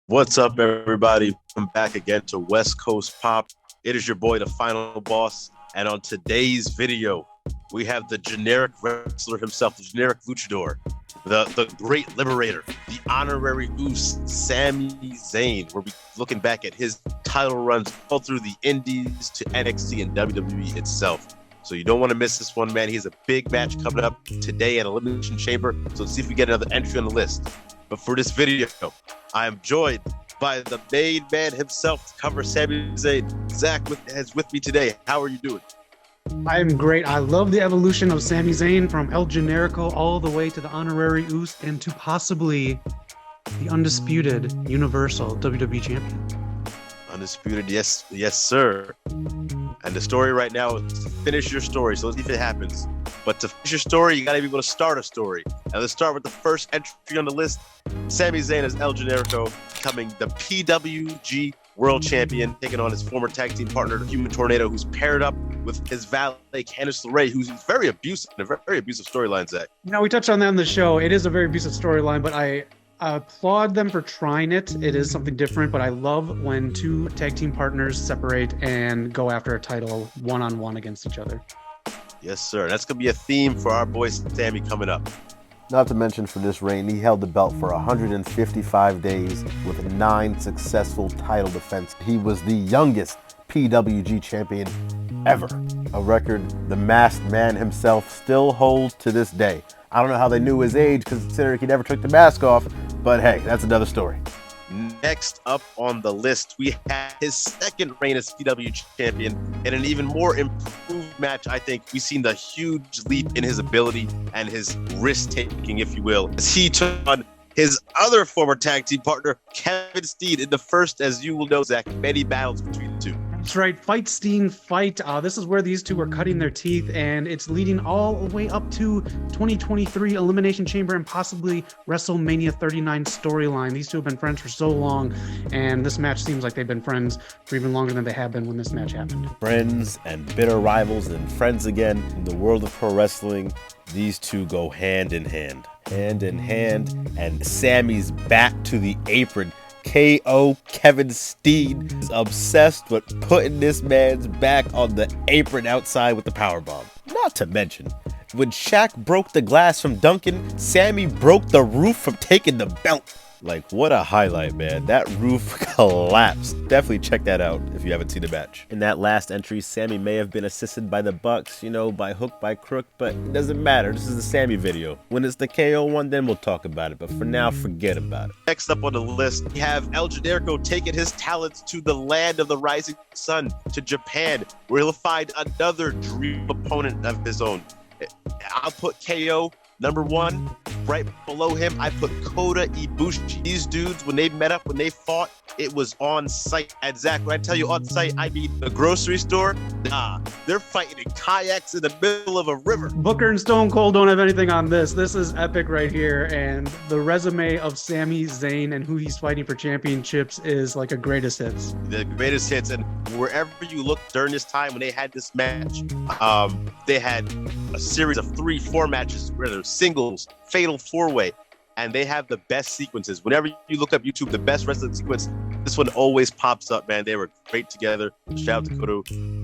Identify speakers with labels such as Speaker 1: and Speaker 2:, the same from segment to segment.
Speaker 1: What's up, everybody? I'm back again to West Coast Pop. It is your boy, the Final Boss. And on today's video, we have the generic wrestler himself, the generic luchador, the great liberator, the Honorary Uce, Sami Zayn. We'll be looking back at his title runs all through the Indies to NXT and WWE itself. So you don't want to miss this one, man. He has a big match coming up today at Elimination Chamber. So let's see if we get another entry on the list. But for this video, I am joined by the main man himself to cover Sami Zayn. Zach is with me today. How are you doing?
Speaker 2: I am great. I love the evolution of Sami Zayn from El Generico all the way to the Honorary Uce and to possibly the undisputed Universal WWE Champion.
Speaker 1: Undisputed, yes, sir. And the story right now is to finish your story. So let's see if it happens. But to finish your story, you got to be able to start a story. And let's start with the first entry on the list. Sami Zayn as El Generico, becoming the PWG World Champion, taking on his former tag team partner, Human Tornado, who's paired up with his valet, Candice LeRae, who's very abusive, a very abusive storyline, Zach.
Speaker 2: You know, we touched on that on the show. It is a very abusive storyline, but I applaud them for trying it. It is something different, but I love when two tag team partners separate and go after a title one-on-one against each other.
Speaker 1: Yes, sir. That's going to be a theme for our boy Sami coming up.
Speaker 3: Not to mention, for this reign, he held the belt for 155 days with 9 successful title defenses. He was the youngest PWG champion ever, a record the masked man himself still holds to this day. I don't know how they knew his age, considering he never took the mask off, but hey, that's another story.
Speaker 1: Next up on the list, we have his second reign as PWG champion in an even more improved match. I think we've seen the huge leap in his ability and his risk-taking, if you will, as he took on his other former tag team partner, Kevin Steen, in the first, as you will know, Zach, many battles between the two.
Speaker 2: That's right. Fight, Steen, fight. This is where these two are cutting their teeth, and it's leading all the way up to 2023 Elimination Chamber and possibly WrestleMania 39 storyline. These two have been friends for so long, and this match seems like they've been friends for even longer than they have been when this match happened.
Speaker 3: Friends and bitter rivals and friends again. In the world of pro wrestling, these two go hand in hand. Hand in hand, and Sami's back to the apron. KO Kevin Steen is obsessed with putting this man's back on the apron outside with the powerbomb. Not to mention, when Shaq broke the glass from Duncan, Sami broke the roof from taking the belt. Like, what a highlight, man. That roof collapsed. Definitely check that out if you haven't seen the match. In that last entry, Sami may have been assisted by the Bucks, you know, by hook, by crook, but it doesn't matter. This is the Sami video. When it's the KO one, then we'll talk about it. But for now, forget about it.
Speaker 1: Next up on the list, we have El Generico taking his talents to the land of the rising sun, to Japan, where he'll find another dream opponent of his own. I'll put KO number 1. Right below him, I put Kota Ibushi. These dudes, when they met up, when they fought, it was on site. And Zach, when I tell you on site, I mean the grocery store. Nah, they're fighting in kayaks in the middle of a river.
Speaker 2: Booker and Stone Cold don't have anything on this. This is epic right here, and the resume of Sami Zayn and who he's fighting for championships is like a greatest hits.
Speaker 1: The greatest hits, and wherever you look during this time when they had this match, they had a series of 3-4 matches where they're singles, fatal 4-way, and they have the best sequences. Whenever you look up YouTube, the best wrestling sequence, this one always pops up, man. They were great together. Shout out to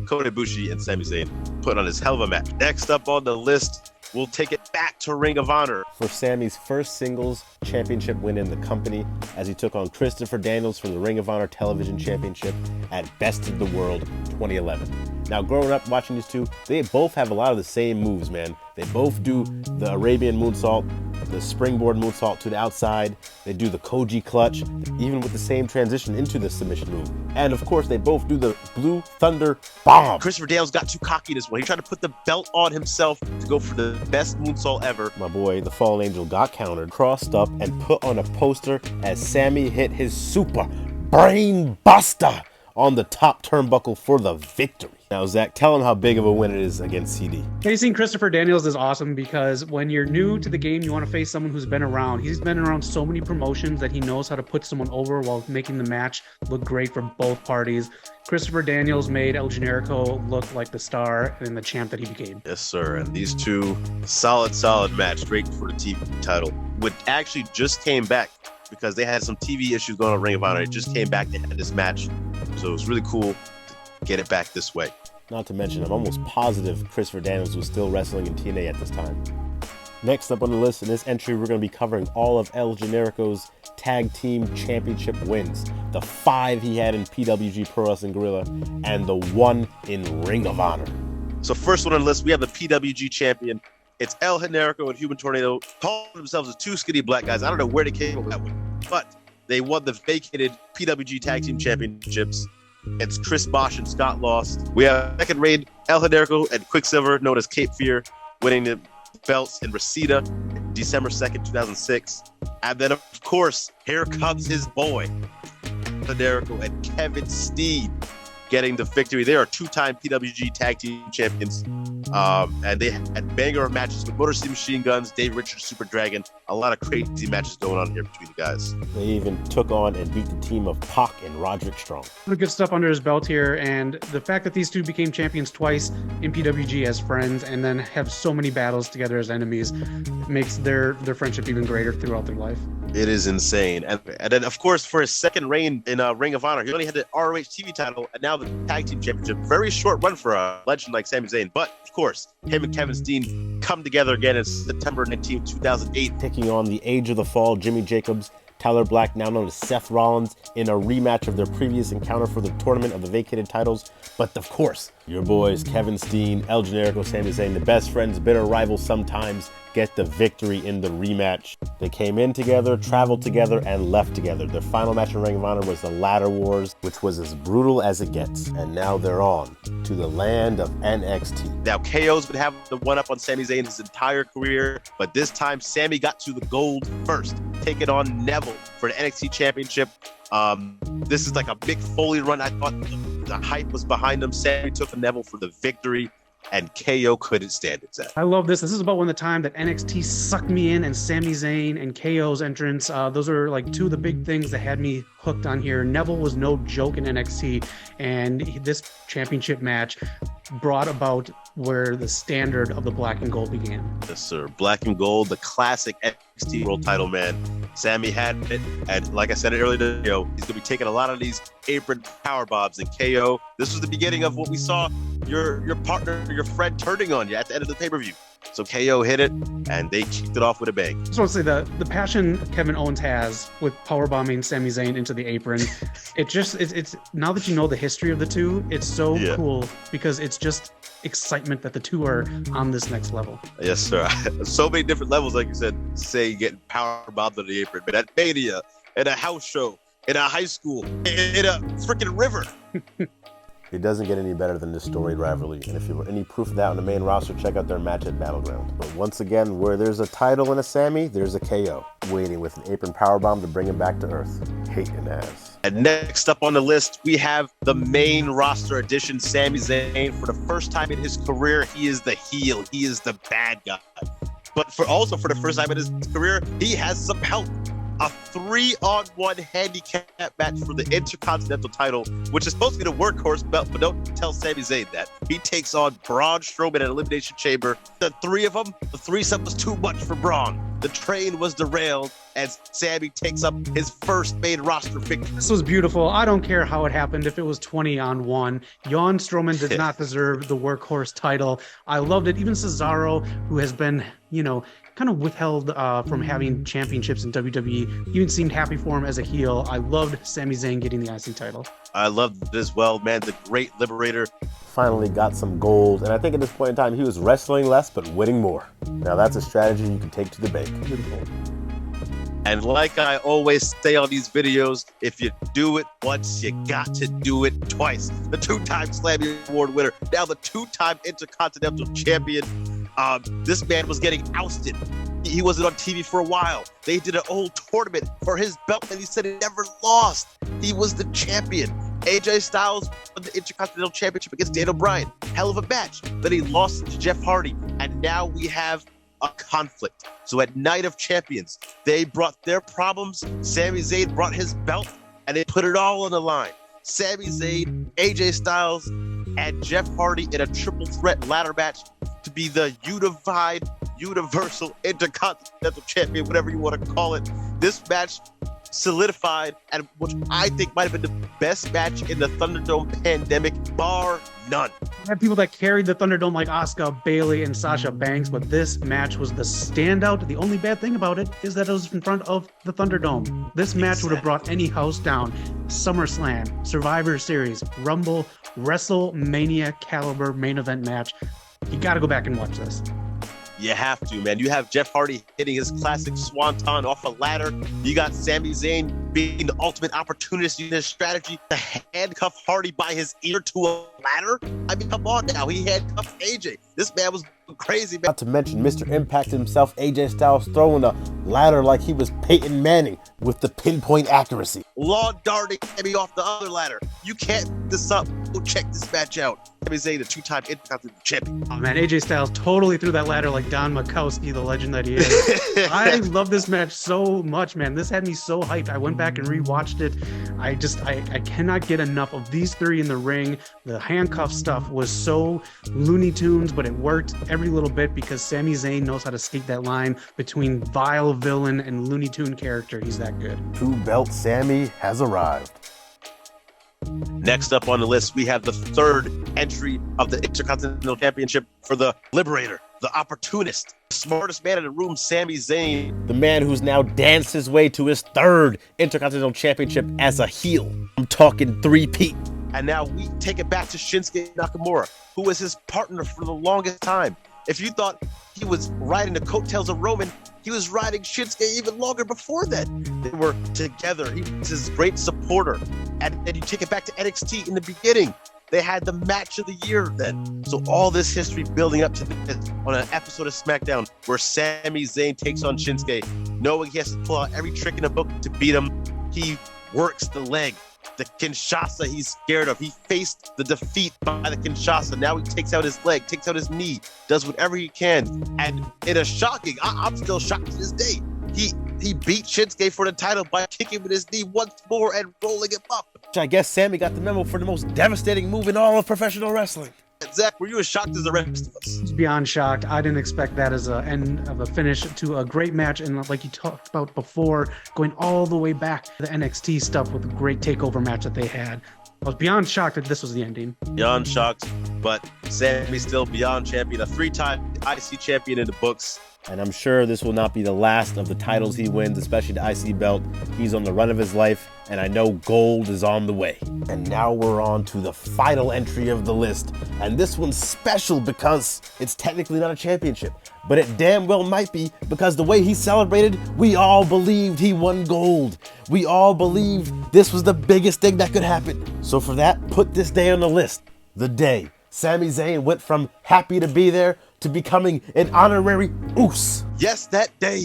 Speaker 1: Kota Ibushi and Sami Zayn putting on this hell of a match. Next up on the list, we'll take it back to Ring of Honor.
Speaker 3: For Sami's first singles championship win in the company, as he took on Christopher Daniels for the Ring of Honor Television Championship at Best of the World 2011. Now, growing up watching these two, they both have a lot of the same moves, man. They both do the Arabian moonsault, the springboard moonsault to the outside. They do the Koji clutch, even with the same transition into the submission move. And of course, they both do the Blue Thunder Bomb.
Speaker 1: Christopher Daniels got too cocky this one. He tried to put the belt on himself to go for the best moonsault ever.
Speaker 3: My boy, the Fallen Angel, got countered, crossed up, and put on a poster as Sami hit his super brain buster on the top turnbuckle for the victory. Now, Zach, tell him how big of a win it is against CD.
Speaker 2: Facing Christopher Daniels is awesome because when you're new to the game, you want to face someone who's been around. He's been around so many promotions that he knows how to put someone over while making the match look great for both parties. Christopher Daniels made El Generico look like the star and the champ that he became.
Speaker 1: Yes, sir. And these two, solid match, straight for the TV title. What actually just came back because they had some TV issues going on Ring of Honor. It just came back. They had this match. So it was really cool to get it back this way.
Speaker 3: Not to mention, I'm almost positive Christopher Daniels was still wrestling in TNA at this time. Next up on the list, in this entry, we're going to be covering all of El Generico's Tag Team Championship wins. The 5 he had in PWG Pro Wrestling Guerrilla, and the 1 in Ring of Honor.
Speaker 1: So first one on the list, we have the PWG champion. It's El Generico and Human Tornado, calling themselves as 2 skinny black guys. I don't know where they came up with that one, but they won the vacated PWG Tag Team Championships. It's Chris Bosch and Scott Lost. We have second reign El Generico and Quicksilver, known as Cape Fear, winning the belts in Reseda, December 2nd, 2006. And then, of course, here comes his boy, El Generico and Kevin Steen, getting the victory. They are 2-time PWG Tag Team Champions. And they had banger matches with Motor City Machine Guns, Dave Richards, Super Dragon. A lot of crazy matches going on here between the guys.
Speaker 3: They even took on and beat the team of Pac and Roderick Strong.
Speaker 2: Good stuff under his belt here, and the fact that these two became champions twice in PWG as friends and then have so many battles together as enemies makes their friendship even greater throughout their life.
Speaker 1: It is insane. And then, of course, for his second reign in Ring of Honor, he only had the ROH TV title and now the Tag Team Championship. Very short run for a legend like Sami Zayn. But, of course, him and Kevin Steen come together again in September 19, 2008.
Speaker 3: Taking on the Age of the Fall, Jimmy Jacobs, Tyler Black, now known as Seth Rollins, in a rematch of their previous encounter for the tournament of the vacated titles. But, of course, your boys, Kevin Steen, El Generico, Sami Zayn, the best friends, bitter rivals sometimes, get the victory in the rematch. They came in together, traveled together, and left together. Their final match in Ring of Honor was the Ladder Wars, which was as brutal as it gets. And now they're on to the land of NXT.
Speaker 1: Now, KO's been having the one-up on Sami Zayn his entire career, but this time, Sami got to the gold first, taking on Neville for the NXT Championship. This is like a Mick Foley run. I thought the hype was behind him. Sami took Neville for the victory, and KO couldn't stand it.
Speaker 2: I love this. This is about when the time that NXT sucked me in, and Sami Zayn and KO's entrance. Those are like 2 of the big things that had me hooked on here. Neville was no joke in NXT, and this championship match brought about where the standard of the black and gold began.
Speaker 1: Yes, sir. Black and gold, the classic NXT world title, man. Sami had it, and like I said earlier, he's going to be taking a lot of these apron power bombs, and KO, this was the beginning of what we saw your partner, your friend turning on you at the end of the pay-per-view. So KO hit it, and they kicked it off with a bang.
Speaker 2: I just want to say the passion Kevin Owens has with powerbombing Sami Zayn into the apron, it's now that you know the history of the two, it's so cool because it's just excitement that the two are on this next level.
Speaker 1: Yes, sir. So many different levels, like you said, say getting powerbombed into the apron, but at Mania, at a house show, in a high school, in a freaking river.
Speaker 3: It doesn't get any better than this storied rivalry, and if you want any proof of that on the main roster, check out their match at Battleground. But once again, where there's a title and a Sami, there's a KO, waiting with an apron powerbomb to bring him back to earth. Hating ass.
Speaker 1: And next up on the list, we have the main roster addition, Sami Zayn. For the first time in his career, he is the heel. He is the bad guy. But for the first time in his career, he has some help. A 3-on-1 handicap match for the Intercontinental title, which is supposed to be the workhorse belt, but don't tell Sami Zayn that. He takes on Braun Strowman at Elimination Chamber. The 3 of them, the threesome was too much for Braun. The train was derailed as Sami takes up his first main roster victory.
Speaker 2: This was beautiful. I don't care how it happened. If it was 20-on-1, Braun Strowman did not deserve the workhorse title. I loved it. Even Cesaro, who has been, kind of withheld from having championships in WWE, even seemed happy for him as a heel. I loved Sami Zayn getting the IC title.
Speaker 1: I loved it as well, man. The great liberator.
Speaker 3: Finally got some gold, and I think at this point in time, he was wrestling less, but winning more. Now that's a strategy you can take to the bank. Beautiful.
Speaker 1: And like I always say on these videos, if you do it once, you got to do it twice. The 2-time Slammy Award winner, now the 2-time Intercontinental Champion. This man was getting ousted. He wasn't on TV for a while. They did an old tournament for his belt, and he said he never lost. He was the champion. AJ Styles won the Intercontinental Championship against Daniel Bryan. Hell of a match. Then he lost to Jeff Hardy, and now we have a conflict. So at Night of Champions, they brought their problems. Sami Zayn brought his belt, and they put it all on the line. Sami Zayn, AJ Styles, and Jeff Hardy in a triple threat ladder match to be the unified, universal, intercontinental champion, whatever you want to call it. This match solidified, and which I think might have been the best match in the Thunderdome pandemic, bar none.
Speaker 2: We have people that carried the Thunderdome like Asuka, Bayley, and Sasha Banks, but this match was the standout. The only bad thing about it is that it was in front of the Thunderdome. This match would have brought any house down. SummerSlam, Survivor Series, Rumble, WrestleMania caliber main event match. You got to go back and watch this.
Speaker 1: You have to, man. You have Jeff Hardy hitting his classic swanton off a ladder. You got Sami Zayn being the ultimate opportunist in his strategy to handcuff Hardy by his ear to a ladder. I mean, come on now. He handcuffed AJ. This man was crazy, man.
Speaker 3: Not to mention Mr. Impact himself, AJ Styles, throwing a ladder like he was Peyton Manning with the pinpoint accuracy.
Speaker 1: Lawn darting Sami off the other ladder. You can't make this up. Go check this match out. Sami Zayn, the two-time Intercontinental Champion.
Speaker 2: Oh man, AJ Styles totally threw that ladder like Don Makowski, the legend that he is. I love this match so much, man. This had me so hyped. I went back and rewatched it. I cannot get enough of these three in the ring. The handcuff stuff was so Looney Tunes, but it worked every little bit because Sami Zayn knows how to skate that line between vile villain and Looney Tune character. He's that good.
Speaker 3: Two Belt Sammy has arrived.
Speaker 1: Next up on the list, we have the third entry of the Intercontinental Championship for the Liberator, the opportunist, the smartest man in the room, Sami Zayn.
Speaker 3: The man who's now danced his way to his third Intercontinental Championship as a heel. I'm talking three-peat.
Speaker 1: And now we take it back to Shinsuke Nakamura, who was his partner for the longest time. If you thought he was riding the coattails of Roman, he was riding Shinsuke even longer before that. They were together. He was his great supporter. And then you take it back to NXT in the beginning. They had the match of the year then. So all this history building up to this on an episode of SmackDown where Sami Zayn takes on Shinsuke, knowing he has to pull out every trick in the book to beat him. He works the leg. The Kinshasa he's scared of. He faced the defeat by the Kinshasa. Now he takes out his leg, takes out his knee, does whatever he can. And in a shocking, I'm still shocked to this day, he beat Shinsuke for the title by kicking with his knee once more and rolling him up.
Speaker 3: I guess Sammy got the memo for the most devastating move in all of professional wrestling.
Speaker 1: Zach, were you as shocked as the rest of us?
Speaker 2: Beyond shocked. I didn't expect that as an end of a finish to a great match. And like you talked about before, going all the way back to the NXT stuff with the great takeover match that they had. I was beyond shocked that this was the ending.
Speaker 1: Beyond shocked, but Sammy's still beyond champion, a three-time IC champion in the books.
Speaker 3: And I'm sure this will not be the last of the titles he wins, especially the IC belt. He's on the run of his life, and I know gold is on the way. And now we're on to the final entry of the list. And this one's special because it's technically not a championship, but it damn well might be, because the way he celebrated, we all believed he won gold. We all believed this was the biggest thing that could happen. So for that, put this day on the list. The day Sami Zayn went from happy to be there to becoming an honorary Uce.
Speaker 1: Yes, that day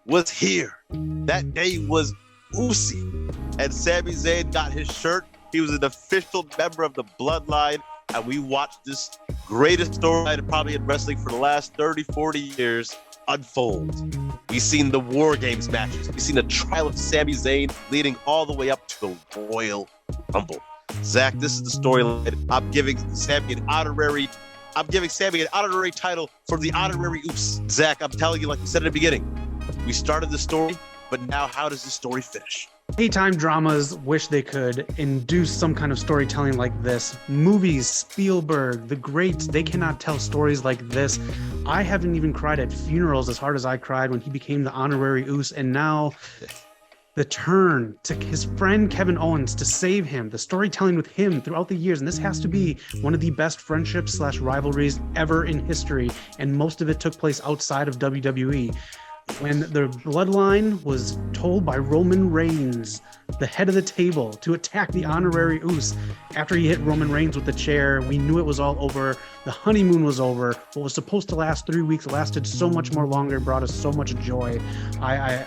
Speaker 1: was here. That day was Uce. And Sami Zayn got his shirt. He was an official member of the Bloodline. And we watched this greatest storyline probably in wrestling for the last 30, 40 years unfold. We've seen the War Games matches. We've seen the trial of Sami Zayn leading all the way up to the Royal Rumble. Zach, this is the storyline. I'm giving Sami an honorary title for the Honorary Uce. Zach, I'm telling you, like we said in the beginning, we started the story, but now how does the story finish?
Speaker 2: Daytime dramas wish they could induce some kind of storytelling like this. Movies, Spielberg, the greats, they cannot tell stories like this. I haven't even cried at funerals as hard as I cried when he became the Honorary Uce, and now the turn to his friend Kevin Owens to save him, the storytelling with him throughout the years, and this has to be one of the best friendships / rivalries ever in history, and most of it took place outside of WWE. When the Bloodline was told by Roman Reigns, the head of the table, to attack the Honorary Uce after he hit Roman Reigns with the chair, we knew it was all over. The honeymoon was over. What was supposed to last 3 weeks lasted so much more longer, brought us so much joy. I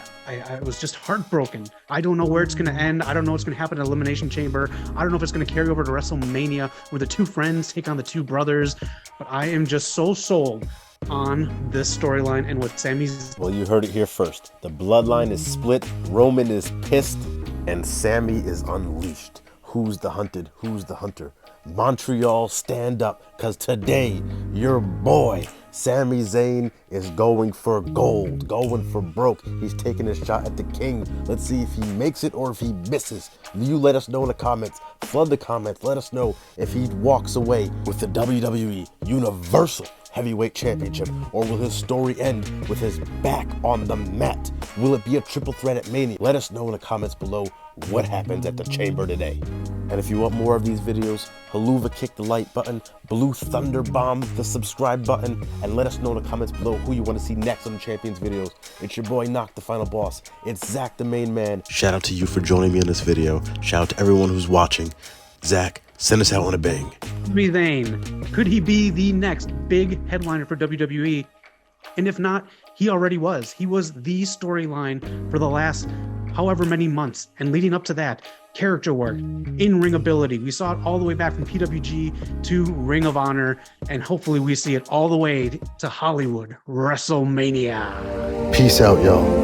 Speaker 2: was just heartbroken. I don't know where it's going to end. I don't know what's going to happen at Elimination Chamber. I don't know if it's going to carry over to WrestleMania where the two friends take on the two brothers. But I am just so sold on this storyline and what Sami's...
Speaker 3: Well, you heard it here first. The Bloodline is split, Roman is pissed, and Sami is unleashed. Who's the hunted? Who's the hunter? Montreal, stand up, because today, your boy, Sami Zayn is going for gold, going for broke. He's taking a shot at the king. Let's see if he makes it or if he misses. You let us know in the comments. Flood the comments. Let us know if he walks away with the WWE Universal Heavyweight Championship, or will his story end with his back on the mat? Will it be a triple threat at Mania? Let us know in the comments below what happens at the Chamber today. And if you want more of these videos, Haluva kick the like button, Blue Thunder bomb the subscribe button, and let us know in the comments below who you want to see next on the Champions videos. It's your boy Knock the Final Boss. It's Zach the main man. Shout out to you for joining me in this video. Shout out to everyone who's watching. Zach, send us out on a bang.
Speaker 2: Sami Zayn, could he be the next big headliner for WWE? And if not, he already was. He was the storyline for the last however many months. And leading up to that, character work, in-ring ability. We saw it all the way back from PWG to Ring of Honor. And hopefully we see it all the way to Hollywood, WrestleMania.
Speaker 3: Peace out, y'all.